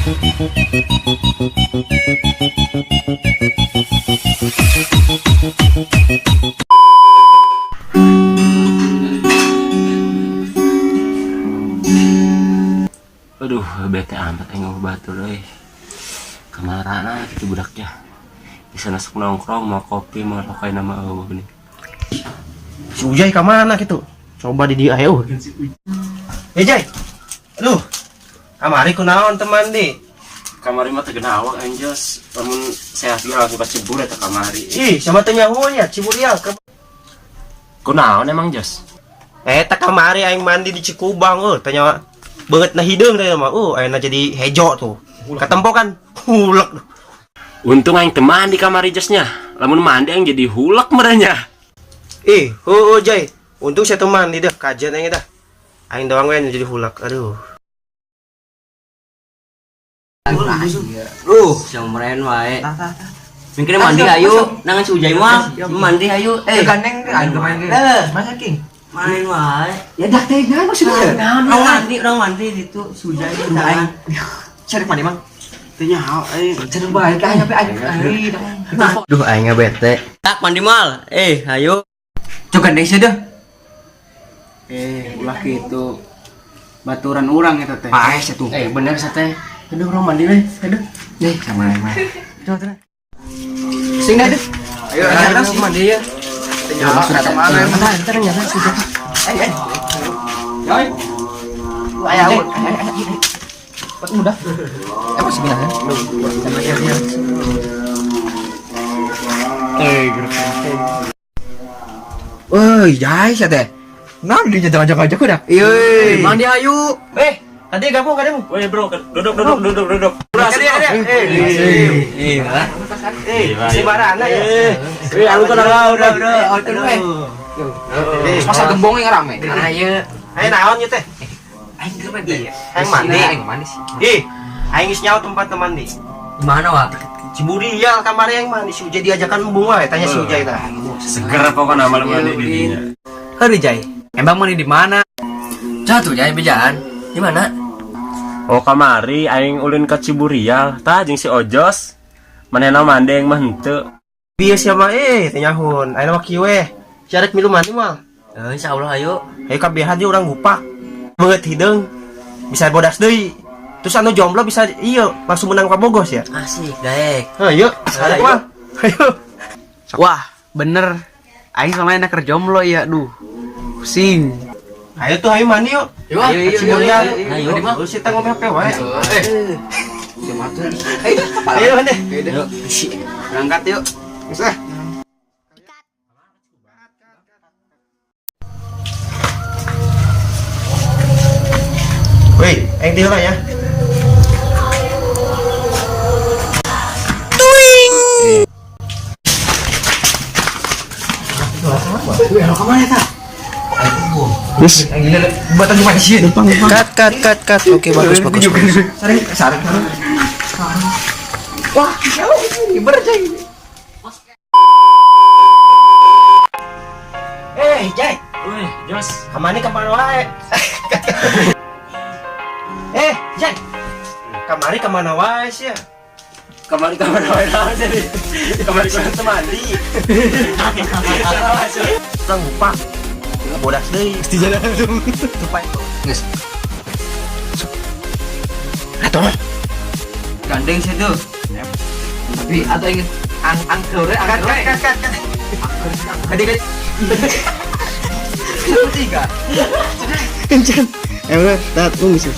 Aduh, bete amat aing batur euy. Kamarana kitu budaknya. Bisa nasuk nongkrong mau kopi mau rokai nama eueuh nih. Si Ujay ka mana kitu? Coba di dia ayo. Jay. Aduh. Kamari kunaon teman di? Kamari mah teu genawak anjos. Lamun sehat ge langsung pas cebur eta kamari. Ih, sama teu nyaho nya Ciburial. Kunaon emang jos? Eta kamari aing mandi di Cikubang tanya banget na hideung teh mah. Ayeuna jadi hejo tuh. Katempo kan hulek. Untung aing teu mandi kamari josnya. Lamun mandi aing jadi hulek merenya. Jay. Untung saya teman di dah kajian aing dah. Aing doang we jadi hulek. Aduh. Somren wae. Mungkin mandi ayo, nangan si Ujay mah. Mandi ayo. Gandeng aing main ge. Masa king? Main wae. Ya dah teh naon maksudnya? Orang mandi itu si Ujay aing. Cari mandi mang. Teu nyaho cari bae ka nyampe aing. Duh aing bete. Tak mandi mal. Ayo. Cok gandeng sia dah. Ulah kitu. Baturan urang eta teh. Paes atuh. Bener sa teh. Aduh orang mandi we. Aduh. Sama mah. Coba. Sing dah. Ayo mandi ya. Tanya sudah kemana? Entar nyala sudah. Yoi. Ayo. Cepat mudah. Masih gini kan? Woi, Jai sia teh. Nah, di jaga-jaga udah. Iya. Mandi ayo. Tadi gabung kadang. Woi bro, duduk. Si Marana ya. Aku udah. Masa gembong yang rame. Ayo. Ayo naon ieu teh? Aing keur mandi. Aing mandi. Aing mandi sih. Aing geus nyaho tempat teman di. Di mana wa? Ciburial kamari aing mandi si Ujay diajakan embung wae tanya si Ujay tah. Seger pokoknya malam mandi di dinya. Heuh Jai. Emang mandi di mana? Jatuh Jay bejaan. Di mana? Oh kamari aing ulin ke Ciburial tah jeung si Ojos. Manehna mandi aing mah henteu. Bieu sia mah teh nyahun. Ayeuna mah kieu we. Carek milu mandi moal. Insyaallah ayo. Hayu kabehan dia urang gupak. Beungeut hideung. Bisa bodas deui. Terus anu jomblo bisa langsung menang ka Bogos ya. Asik, daek. Ayo, sekarang mah. Ayo. Wah, bener. Aing sama enak keur jomblo ya, duh. Pusing. Ayo tuh ayo mandi yuk. Ayo. Lu sih ngomong HP wae. Ayo, Ayo mandi. berangkat yuk. Bisa. Woi, aing di heula ya. Bis, buatan cuma di sini. Cut. Oke, bagus. Sareng. Wah, jauh. Berjai. Jay. Woi, Jos. Kamani kemana wae? Jay. Kamari kemana wae sih? Kamari wae jadi. Kamari kudu mandi. Urang gupak. Bodas deui. Di jalan dong. Supaya Geus. Atuh. Gandeng sih tuh. Tapi atau ingin angker. Kadang. Tiga. kencan. Emang, tat, tunggu sih.